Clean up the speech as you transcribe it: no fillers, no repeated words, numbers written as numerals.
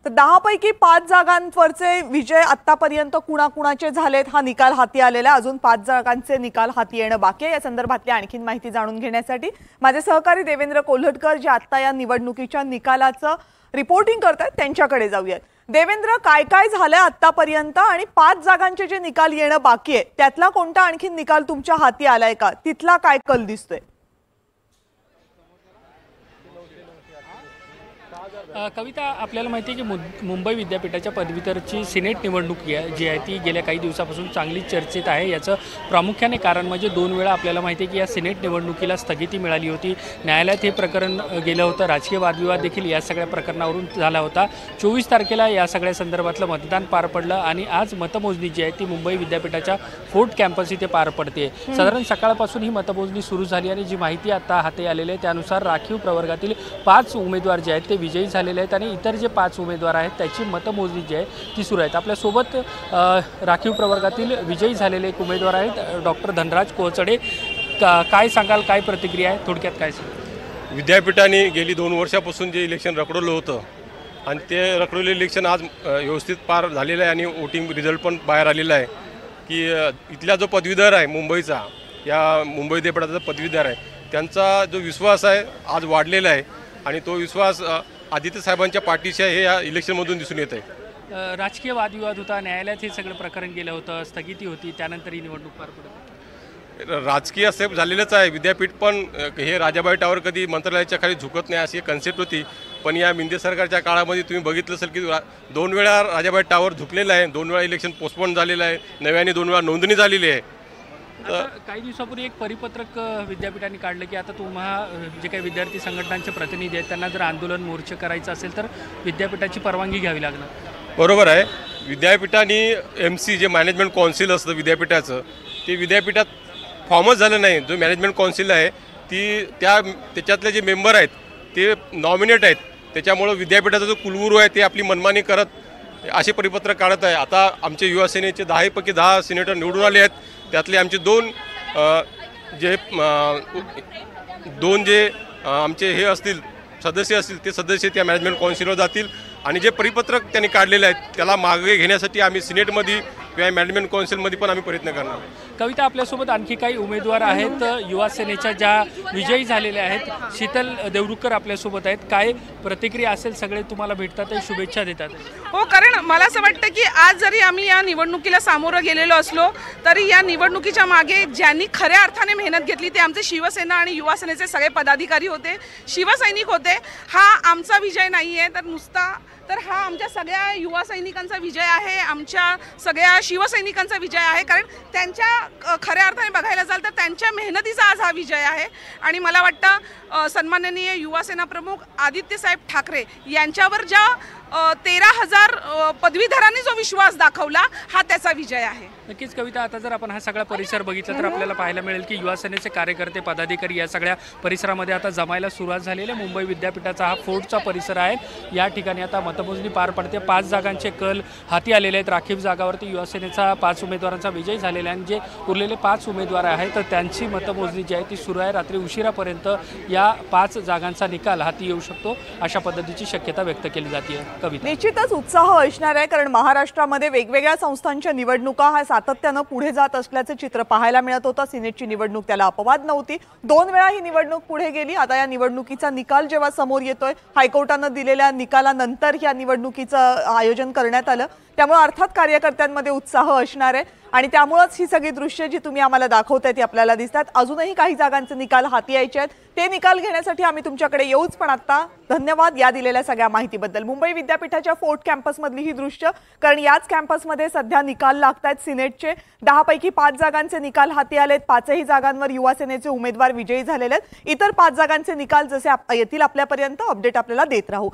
तर 10 पैकी 5 जागांवरचे विजय आतापर्यंत कुणाकुणाचे झालेत हा निकाल हाती आलेला आहे। अजून 5 जागांचे निकाल हाती येणं बाकी आहे। या संदर्भातली आणखी माहिती जाणून घेण्यासाठी माझे सहकारी देवेंद्र कोल्हटकर जे आता या निवडणुकीच्या निकालाचं रिपोर्टिंग करतात त्यांच्याकडे जाऊयात। देवेंद्र, काय काय झालंय आतापर्यंत आणि 5 जागांचे जे निकाल येणं बाकी आहे त्यातला कोणता आणखी निकाल तुमच्या हाती आलाय का? तिथला काय कल दिसतोय? कविता, आपल्याला माहिती आहे की मुंबई विद्यापीठाच्या पदवीधरची सिनेट निवडणूक जी आहे ती गेल्या काही दिवसापासून चांगली चर्चेत आहे। याचं प्रामुख्याने कारण म्हणजे 2 वेळा आपल्याला माहिती आहे की या सिनेट निवडणुकीला स्थगिती मिळाली होती। न्यायालयात हे प्रकरण गेलं होतं। राजकीय वादविवाद देखील या सगळ्या प्रकरणावरून झाला होता। 24 तारखेला या सगळ्या संदर्भातलं मतदान पार पडलं आणि आज मतमोजणी जी आहे ती मुंबई विद्यापीठाच्या फोर्ट कॅम्पस इथे पार पडते। साधारण सकाळपासून ही मतमोजणी सुरू झाली आणि जी माहिती आता हाती आलेली आहे त्यानुसार राखीव प्रवर्गातील 5 उमेदवार जे आहेत ते विजयी झालेले आहेत आणि इतर जे 5 उमेदवार आहेत त्याची मतमोजणी जी आहे ती सुरू आहे। आपल्यासोबत राखीव प्रवर्गातील विजयी झालेले एक उमेदवार आहेत डॉक्टर धनराज कोहचडे। काय सांगाल, काय प्रतिक्रिया आहे, थोडक्यात काय सांगाल? विद्यापीठाने गेली 2 वर्षापासून जे इलेक्शन रखडवलं होतं आणि ते रखडवलेलं इलेक्शन आज व्यवस्थित पार झालेलं आहे आणि वोटिंग रिझल्ट पण बाहेर आलेला आहे की इथला जो पदवीधर आहे मुंबईचा, या मुंबई विद्यापीठाचा पदवीधर आहे, त्यांचा जो विश्वास आहे आज वाढलेला आहे आणि तो विश्वास आदित्य साहेबांच्या पाठीशी हे या इलेक्शनमधून दिसून येत आहे। राजकीय वादविवाद होता, न्यायालयात हे सगळं प्रकरण गेलं होतं, स्थगिती होती, त्यानंतर ही निवडणूक पार पडली। राजकीय सेफ झालेलंच आहे। विद्यापीठ पण हे राजाबाई टावर कधी मंत्रालयाच्या खाली झुकत नाही अशी कन्सेप्ट होती, पण या मिंदे सरकारच्या काळामध्ये तुम्ही बघितलं असेल की 2 वेळा राजाबाई टावर झुकलेलं आहे, 2 वेळा इलेक्शन पोस्टपोन झालेलं आहे, नव्याने 2 वेळा नोंदणी झालेली आहे। काही दिवसापूर्वी एक परिपत्रक विद्यापीठाने काढलं की आता तुम्हाला जे काही विद्यार्थी संघटनांचे प्रतिनिधी आहेत त्यांना जर आंदोलन मोर्चे करायचं असेल तर विद्यापीठाची परवानगी घ्यावी लागणार। बरोबर आहे। विद्यापीठाने MC जे मॅनेजमेंट कौन्सिल असतं विद्यापीठाचं, ते विद्यापीठात फॉर्मच झालं नाही। जो मॅनेजमेंट कौन्सिल आहे त्याच्यातले जे मेंबर आहेत ते नॉमिनेट आहेत, त्याच्यामुळं विद्यापीठाचा जो कुलगुरू आहे ते आपली मनमानी करत असे परिपत्रक काढत आहे। आता आमचे युवा सेनेचे 10 पैकी 10 सिनेटर निवडून आले आहेत, त्यातले आमचे 2 आमचे हे असतील सदस्य असतील ते सदस्य त्या मॅनेजमेंट कौन्सिलवर जातील आणि जे परिपत्रक त्यांनी काढलेले आहेत त्याला मागे घेण्यासाठी आम्ही सिनेटमध्ये किंवा मॅनेजमेंट कौन्सिलमध्ये पण आम्ही प्रयत्न करणार। कविता, आपल्यासोबत आणखी काही उमेदवार आहेत युवा सेनेच्या ज्या विजयी झालेल्या आहेत, शीतल देवरुखकर आपल्यासोबत आहेत। काय प्रतिक्रिया असेल? सगळे तुम्हाला भेटतात, ते शुभेच्छा देतात। हो, कारण मला असं वाटतं की आज जरी आम्ही या निवडणुकीला सामोरं गेलेलो असलो तरी या निवडणुकीच्या मागे ज्यांनी खऱ्या अर्थाने मेहनत घेतली ते आमचे शिवसेना आणि युवा सेनेचे सगळे पदाधिकारी होते, शिवसैनिक होते। हा आमचा विजय नाही आहे तर हा आमच्या सगळ्या युवा सैनिकांचा विजय आहे, आमच्या सगळ्या शिवसैनिकांचा विजय आहे। कारण त्यांच्या खऱ्या अर्थाने बघायला जाल तर त्यांच्या मेहनतीचा आज हा विजय आहे आणि मला वाटतं सन्माननीय युवा सेना प्रमुख आदित्य साहेब ठाकरे यांच्यावर ज्या 13,000 पदवीधरांनी जो विश्वास दाखवला हा त्याचा विजय आहे। नक्कीच कविता, आता जर आपण हा सगळा परिसर बघितला तर आपल्याला पाहायला मिळेल की युवा सेनेचे कार्यकर्ते, पदाधिकारी या सगळ्या परिसरामध्ये आता जमायला सुरुवात झालेली आहे। मुंबई विद्यापीठाचा हा फोर्टचा परिसर आहे। या ठिकाणी आता मतमोजणी पार पडते। 5 जागांचे कल हाती आलेले आहेत। राखीव जागावरती युवा सेनेचा 5 उमेदवारांचा विजय झालेला आहे आणि जे उरलेले 5 उमेदवार आहेत तर त्यांची मतमोजणी जी आहे ती सुरू आहे। रात्री उशिरापर्यंत या 5 जागांचा निकाल हाती येऊ शकतो अशा पद्धतीची शक्यता व्यक्त केली जाते। कविता, निश्चितच उत्साह असणार आहे कारण महाराष्ट्रामध्ये वेगवेगळ्या संस्थांच्या निवडणुका हा सातत्यानं पुढे जात असल्याचे चित्र पाहायला मिळत होतं। सिनेटची निवडणूक त्याला अपवाद नव्हती। 2 वेळा ही निवडणूक पुढे गेली। आता या निवडणुकीचा निकाल जेव्हा समोर येतोय, हायकोर्टानं दिलेल्या निकालानंतर या निवडणुकीचं आयोजन करण्यात आलं, त्यामुळे अर्थात कार्यकर्त्यांमध्ये उत्साह असणार आहे आणि त्यामुळेच ही सगळी दृश्य जी तुम्ही आम्हाला दाखवताय ती आपल्याला दिसतात। अजूनही काही जागांचे निकाल हाती यायचे आहेत, ते निकाल घेण्यासाठी आम्ही तुमच्याकडे येऊच। पण आता धन्यवाद या दिलेल्या सगळ्या माहितीबद्दल। मुंबई विद्यापीठाच्या फोर्ट कॅम्पसमधली ही दृश्य, कारण याच कॅम्पसमध्ये सध्या निकाल लागतात सिनेटचे। 10 पैकी 5 जागांचे निकाल हाती आलेत। 5ही जागांवर युवा सेनेचे उमेदवार विजयी झालेले आहेत। इतर 5 जागांचे निकाल जसे येतील आपल्यापर्यंत अपडेट आपल्याला देत राहू।